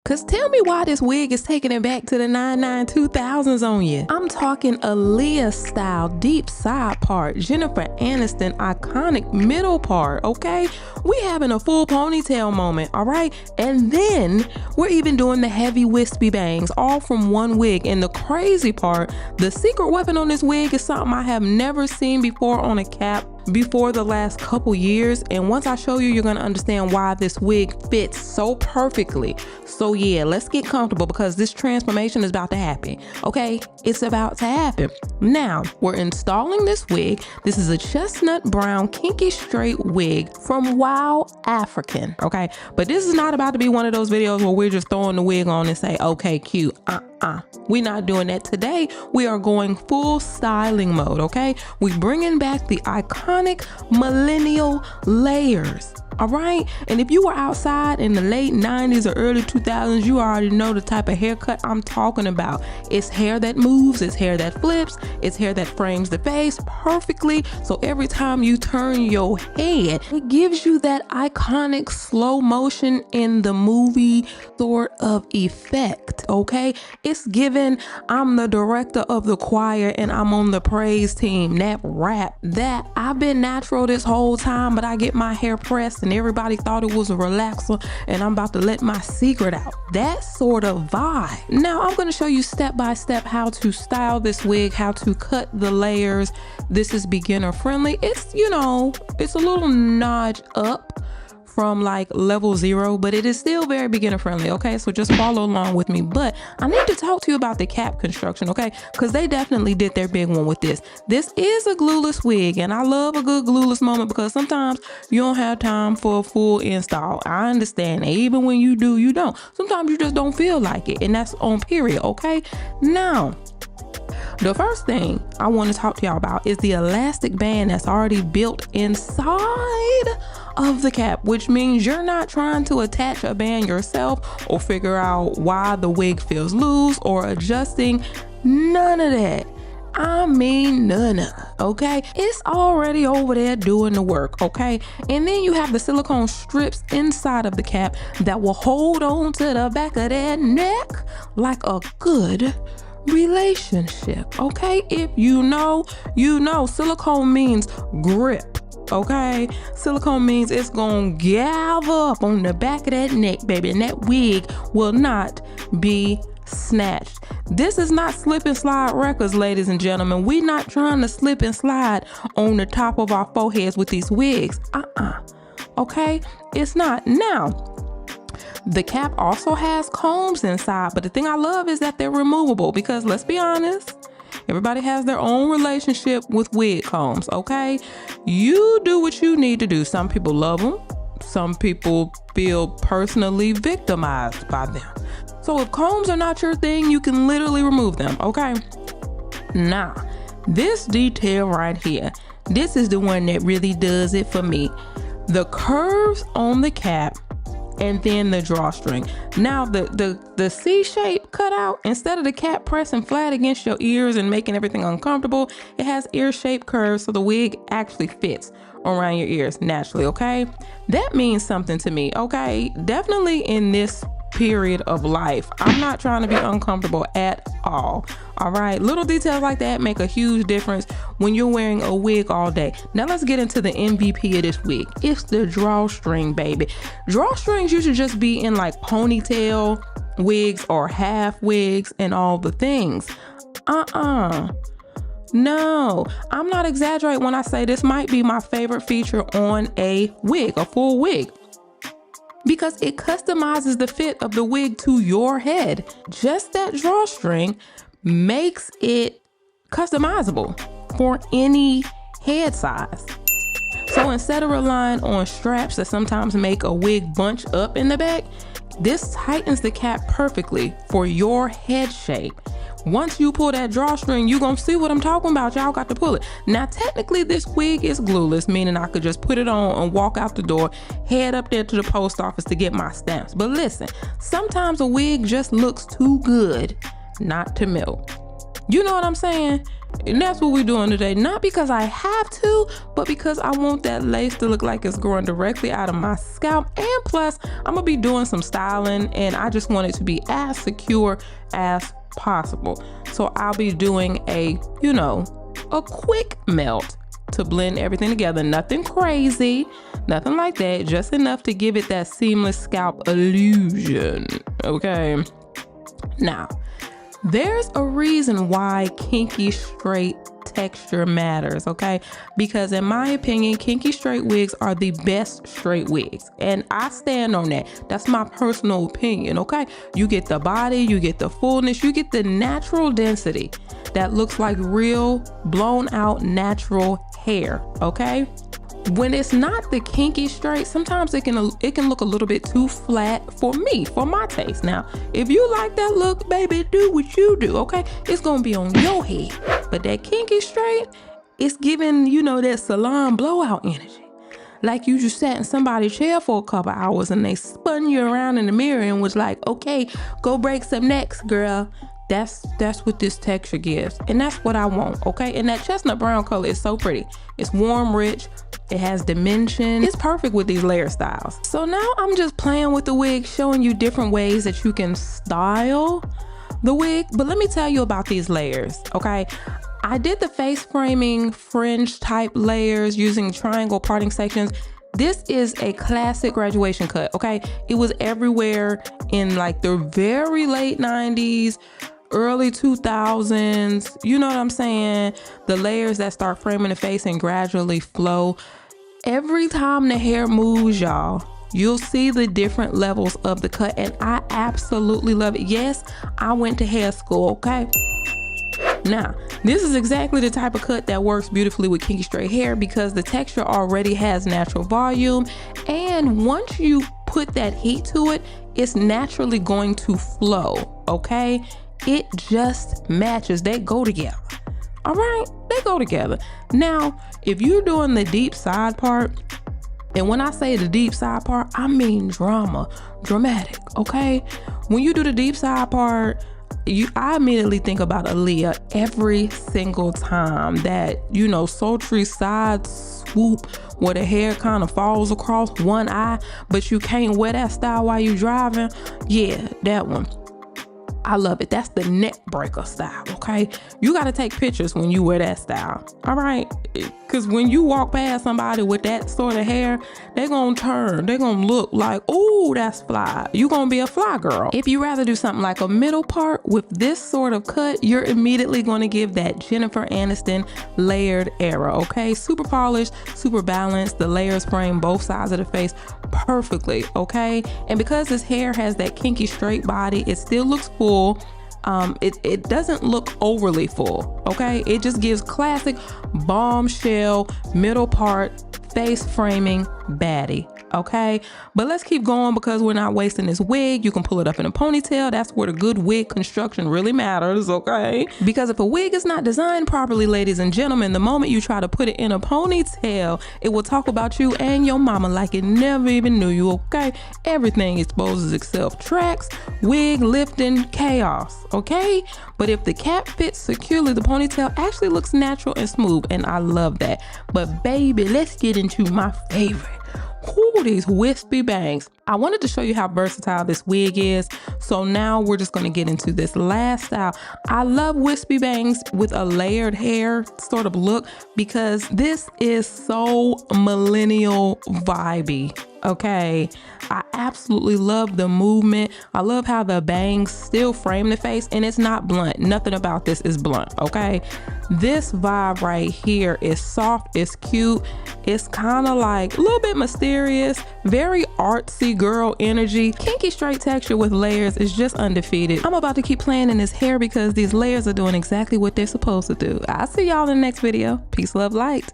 Cause tell me why this wig is taking it back to the 2000s on you. I'm talking Aaliyah style deep side part, Jennifer Aniston iconic middle part, okay? We having a full ponytail moment, all right? And then we're even doing the heavy wispy bangs, all from one wig. And the crazy part, the secret weapon on this wig is something I have never seen before on a cap before the last couple years, and once I show you, you're gonna understand why this wig fits so perfectly. So yeah, let's get comfortable because this transformation is about to happen, okay? It's about to happen. Now, we're installing this wig. This is a chestnut brown kinky straight wig from WowAfrican, okay? But this is not about to be one of those videos where we're just throwing the wig on and say, okay, cute. We're not doing that today. We are going full styling mode, okay? We bringing back the iconic millennial layers, all right? And if you were outside in the late 90s or early 2000s, you already know the type of haircut I'm talking about. It's hair that moves, it's hair that flips, it's hair that frames the face perfectly. So every time you turn your head, it gives you that iconic slow motion in the movie sort of effect, okay? It's given I'm the director of the choir and I'm on the praise team. That rap, that I've been natural this whole time, but I get my hair pressed and everybody thought it was a relaxer and I'm about to let my secret out. That sort of vibe. Now I'm going to show you step by step how to style this wig, how to cut the layers. This is beginner friendly. It's, you know, it's a little notch up from like level 0, but it is still very beginner friendly, okay? So just follow along with me. But I need to talk to you about the cap construction, okay? Because they definitely did their big one with this. This is a glueless wig, and I love a good glueless moment because sometimes you don't have time for a full install. I understand. Even when you do, you don't. Sometimes you just don't feel like it, and that's on period, okay? Now, the first thing I want to talk to y'all about is the elastic band that's already built inside of the cap, which means you're not trying to attach a band yourself or figure out why the wig feels loose or adjusting. None of that. I mean none of it, okay? It's already over there doing the work, okay? And then you have the silicone strips inside of the cap that will hold on to the back of that neck like a good relationship, okay? If you know, you know. Silicone means grip, okay? Silicone means it's gonna gather up on the back of that neck, baby, and that wig will not be snatched. This is not slip and slide records, ladies and gentlemen. We're not trying to slip and slide on the top of our foreheads with these wigs. Okay? It's not. Now, the cap also has combs inside, but the thing I love is that they're removable because let's be honest, everybody has their own relationship with wig combs, okay? You do what you need to do. Some people love them. Some people feel personally victimized by them. So if combs are not your thing, you can literally remove them, okay? Now, this detail right here, this is the one that really does it for me. The curves on the cap and then the drawstring. Now the C shape cutout, instead of the cap pressing flat against your ears and making everything uncomfortable, it has ear shaped curves so the wig actually fits around your ears naturally, okay? That means something to me, okay? Definitely in this period of life, I'm not trying to be uncomfortable at all right? Little details like that make a huge difference when you're wearing a wig all day. Now let's get into the MVP of this wig. It's the drawstring, baby. Drawstrings used to just be in like ponytail wigs or half wigs and all the things. No, I'm not exaggerating when I say this might be my favorite feature on a wig, a full wig, because it customizes the fit of the wig to your head. Just that drawstring makes it customizable for any head size. So instead of relying on straps that sometimes make a wig bunch up in the back, this tightens the cap perfectly for your head shape. Once you pull that drawstring, you're gonna see what I'm talking about. Y'all got to pull it. Now, technically, this wig is glueless, meaning I could just put it on and walk out the door, head up there to the post office to get my stamps. But listen, sometimes a wig just looks too good not to melt. You know what I'm saying? And that's what we're doing today. Not because I have to, but because I want that lace to look like it's growing directly out of my scalp. And plus, I'm gonna be doing some styling and I just want it to be as secure as possible. So I'll be doing a, you know, a quick melt to blend everything together. Nothing crazy, nothing like that. Just enough to give it that seamless scalp illusion, okay? Now, there's a reason why kinky straight texture matters, okay? Because in my opinion, kinky straight wigs are the best straight wigs. And I stand on that. That's my personal opinion, okay? You get the body, you get the fullness, you get the natural density that looks like real blown out natural hair, okay? When it's not the kinky straight, sometimes it can look a little bit too flat for me, for my taste. Now, if you like that look, baby, do what you do, okay? It's gonna be on your head. But that kinky straight, it's giving, you know, that salon blowout energy. Like you just sat in somebody's chair for a couple hours and they spun you around in the mirror and was like, okay, go break some necks, girl. That's what this texture gives. And that's what I want, okay? And that chestnut brown color is so pretty. It's warm, rich, it has dimension. It's perfect with these layer styles. So now I'm just playing with the wig, showing you different ways that you can style the wig. But let me tell you about these layers, okay? I did the face framing fringe type layers using triangle parting sections. This is a classic graduation cut, okay? It was everywhere in like the very late 90s, early 2000s, you know what I'm saying? The layers that start framing the face and gradually flow. Every time the hair moves, y'all, you'll see the different levels of the cut, and I absolutely love it. Yes, I went to hair school, okay? Now, this is exactly the type of cut that works beautifully with kinky straight hair because the texture already has natural volume, and once you put that heat to it, it's naturally going to flow, okay? It just matches. They go together. All right, they go together. Now, if you're doing the deep side part, and when I say the deep side part, I mean dramatic, okay? When you do the deep side part, I immediately think about Aaliyah every single time. That, you know, sultry side swoop where the hair kind of falls across one eye, but you can't wear that style while you're driving. Yeah, that one. I love it. That's the neck breaker style, okay? You got to take pictures when you wear that style, all right? Because when you walk past somebody with that sort of hair, they're going to turn. They're going to look like, oh, that's fly. You're going to be a fly girl. If you rather do something like a middle part with this sort of cut, you're immediately going to give that Jennifer Aniston layered era, okay? Super polished, super balanced. The layers frame both sides of the face perfectly, okay? And because this hair has that kinky straight body, it still looks full. It doesn't look overly full, okay? It just gives classic bombshell middle part face framing baddie, okay? But let's keep going because we're not wasting this wig. You can pull it up in a ponytail. That's where the good wig construction really matters, okay? Because if a wig is not designed properly, ladies and gentlemen, the moment you try to put it in a ponytail, it will talk about you and your mama like it never even knew you, okay? Everything exposes itself. Tracks, wig, lifting, chaos, okay? But if the cap fits securely, the ponytail actually looks natural and smooth, and I love that. But baby, let's get into my favorite. Ooh, these wispy bangs. I wanted to show you how versatile this wig is. So now we're just gonna get into this last style. I love wispy bangs with a layered hair sort of look because this is so millennial vibey, okay? I absolutely love the movement. I love how the bangs still frame the face and it's not blunt. Nothing about this is blunt, okay? This vibe right here is soft, it's cute. It's kind of like a little bit mysterious, very artsy girl energy. Kinky straight texture with layers is just undefeated. I'm about to keep playing in this hair because these layers are doing exactly what they're supposed to do. I'll see y'all in the next video. Peace, love, light.